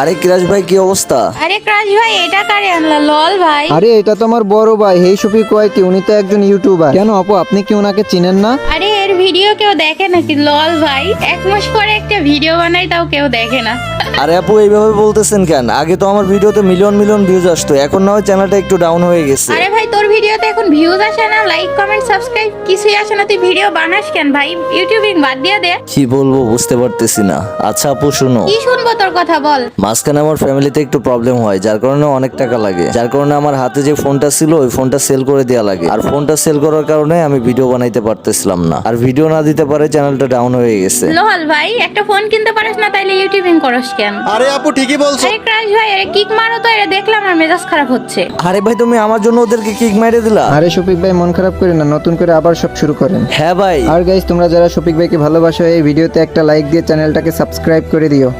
আরে কিরাজ ভাই কি অবস্থা? আরে ক্রাশ ভাই, এটা কারে আনলা? লল ভাই। আরে এটা তো আমার বড় ভাই হেই শফিক ওয়াইটি, উনি তো একজন ইউটিউবার। কেন আপু আপনি কি ওনাকে চিনেন না? আরে এর ভিডিও কেউ দেখে নাকি? লল ভাই, 1 মাস পরে একটা ভিডিও বানাই তাও কেউ দেখে না। আরে আপু এইভাবে বলতেছেন কেন? আগে তো আমার ভিডিওতে মিলিয়ন মিলিয়ন ভিউজ আসতো, এখন না হয় চ্যানেলটা একটু ডাউন হয়ে গেছে। আরে ভাই, তোর ভিডিওতে এখন ভিউজ আসে না, লাইক কমেন্ট সাবস্ক্রাইব কিছুই আসে না, তুই ভিডিও বানাস কেন ভাই? ইউটিউবিং বাদ দিয়ে দে। কি বলবো বুঝতে পারতেছি না। আচ্ছা আপু শুনো, কি শুনবো তোর কথা, বল। মাঝখানে আমার ফ্যামিলিতে একটু প্রবলেম হয়, যার কারণে অনেক টাকা লাগে, যার কারণে আমার হাতে যে ফোনটা ছিল ওই ফোনটা সেল করে দেওয়া লাগে। আর ফোনটা সেল করার কারণে আমি ভিডিও বানাইতে পারতেছিলাম না, আর ভিডিও না দিতে পারে চ্যানেলটা ডাউন হয়ে গেছে। লল ভাই, একটা ফোন কিনতে পারিস না, তাইলে ইউটিউবিং করস কেন? আরে আপু ঠিকই বলছো। আরে ক্রাশ ভাই, আরে কিক মারো তো, এটা দেখলাম আর মেজাজ খারাপ হচ্ছে। আরে ভাই তুমি আমার জন্য ওদেরকে কিক মেরে দিলা? আরে শফিক ভাই মন খারাপ করে না, নতুন করে আবার সব শুরু করেন। হ্যাঁ ভাই। আর গাইস তোমরা যারা শফিক ভাইকে ভালোবাসো এই ভিডিওতে একটা লাইক দিয়ে চ্যানেলটাকে সাবস্ক্রাইব করে দিও।